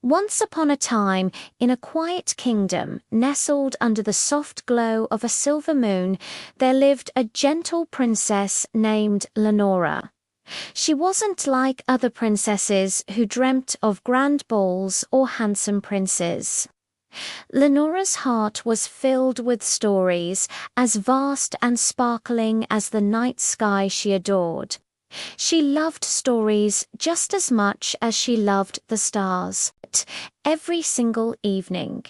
Once upon a time, in a quiet kingdom, nestled under the soft glow of a silver moon, there lived a gentle princess named Linora. She wasn't like other princesses who dreamt of grand balls or handsome princes. Lenora's heart was filled with stories as vast and sparkling as the night sky she adored. She loved stories just as much as she loved the stars. Every single evening,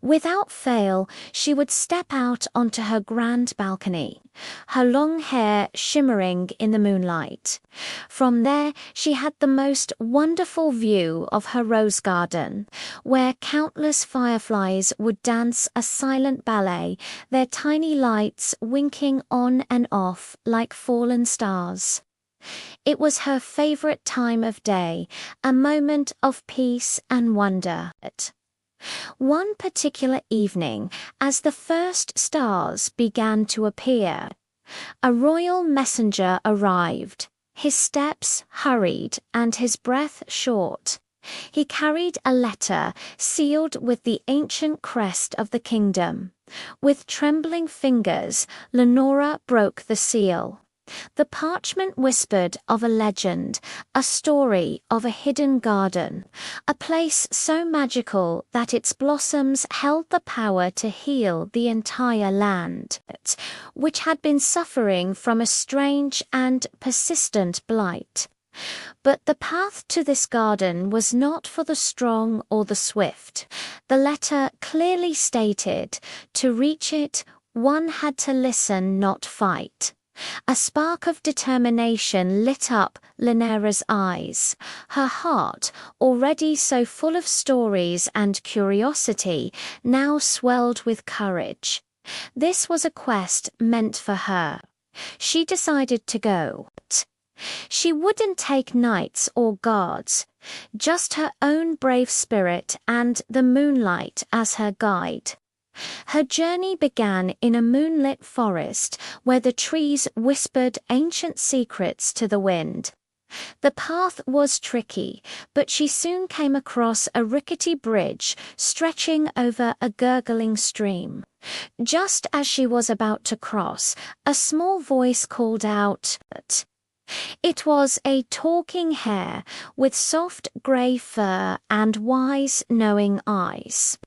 without fail, she would step out onto her grand balcony, her long hair shimmering in the moonlight. From there, she had the most wonderful view of her rose garden, where countless fireflies would dance a silent ballet, their tiny lights winking on and off like fallen stars. It was her favorite time of day, a moment of peace and wonder. One particular evening, as the first stars began to appear, a royal messenger arrived, his steps hurried and his breath short. He carried a letter sealed with the ancient crest of the kingdom. With trembling fingers, Linora broke the seal. The parchment whispered of a legend, a story of a hidden garden, a place so magical that its blossoms held the power to heal the entire land, which had been suffering from a strange and persistent blight. But the path to this garden was not for the strong or the swift. The letter clearly stated, to reach it, one had to listen, not fight. A spark of determination lit up Linora's eyes. Her heart, already so full of stories and curiosity, now swelled with courage. This was a quest meant for her. She decided to go. She wouldn't take knights or guards, just her own brave spirit and the moonlight as her guide. Her journey began in a moonlit forest where the trees whispered ancient secrets to the wind. The path was tricky, but she soon came across a rickety bridge stretching over a gurgling stream. Just as she was about to cross, a small voice called out. It was a talking hare with soft grey fur and wise, knowing eyes.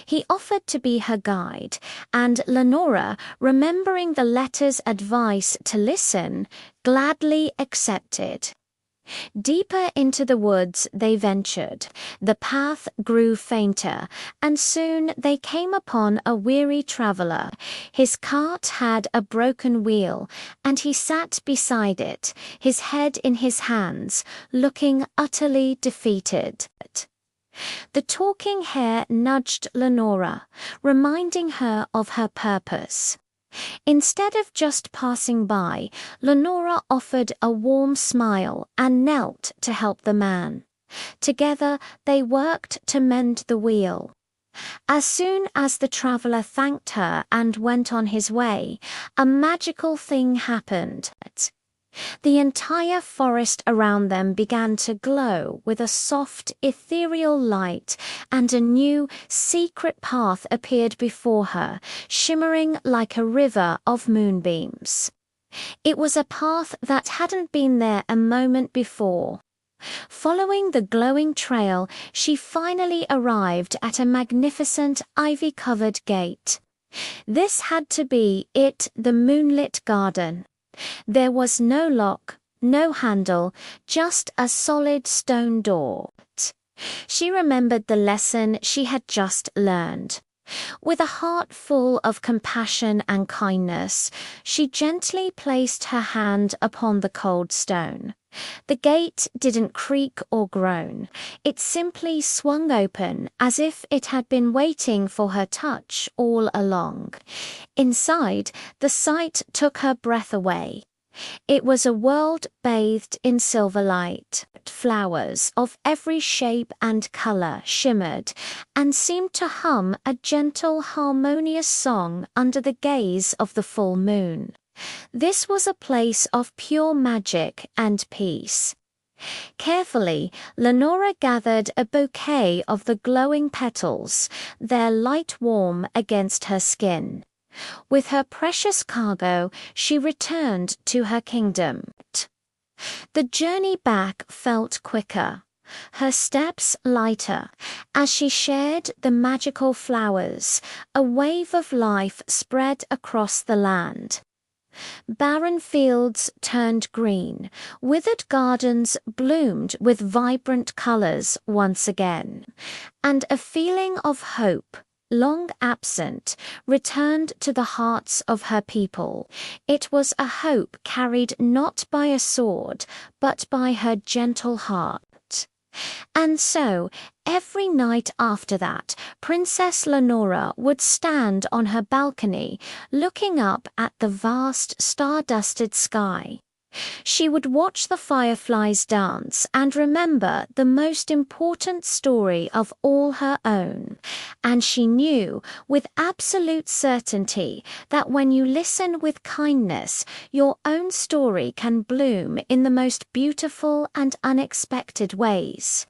He offered to be her guide, and Linora, remembering the letter's advice to listen, gladly accepted. Deeper into the woods they ventured. The path grew fainter, and soon they came upon a weary traveller. His cart had a broken wheel, and he sat beside it, his head in his hands, looking utterly defeated. The talking hare nudged Linora, reminding her of her purpose. Instead of just passing by, Linora offered a warm smile and knelt to help the man. Together they worked to mend the wheel. As soon as the traveller thanked her and went on his way, a magical thing happened. The entire forest around them began to glow with a soft, ethereal light, and a new, secret path appeared before her, shimmering like a river of moonbeams. It was a path that hadn't been there a moment before. Following the glowing trail, she finally arrived at a magnificent, ivy-covered gate. This had to be it, the Moonlit Garden. There was no lock, no handle, just a solid stone door. She remembered the lesson she had just learned. With a heart full of compassion and kindness, she gently placed her hand upon the cold stone. The gate didn't creak or groan. It simply swung open as if it had been waiting for her touch all along. Inside, the sight took her breath away. It was a world bathed in silver light. Flowers of every shape and color shimmered and seemed to hum a gentle, harmonious song under the gaze of the full moon. This was a place of pure magic and peace. Carefully, Linora gathered a bouquet of the glowing petals, their light warm against her skin. With her precious cargo, she returned to her kingdom. The journey back felt quicker, her steps lighter. As she shared the magical flowers, a wave of life spread across the land. Barren fields turned green, withered gardens bloomed with vibrant colors once again, and a feeling of hope, long absent, returned to the hearts of her people. It was a hope carried not by a sword, but by her gentle heart. And so, every night after that, Princess Linora would stand on her balcony, looking up at the vast star-dusted sky. She would watch the fireflies dance and remember the most important story of all her own. And she knew with absolute certainty that when you listen with kindness, your own story can bloom in the most beautiful and unexpected ways.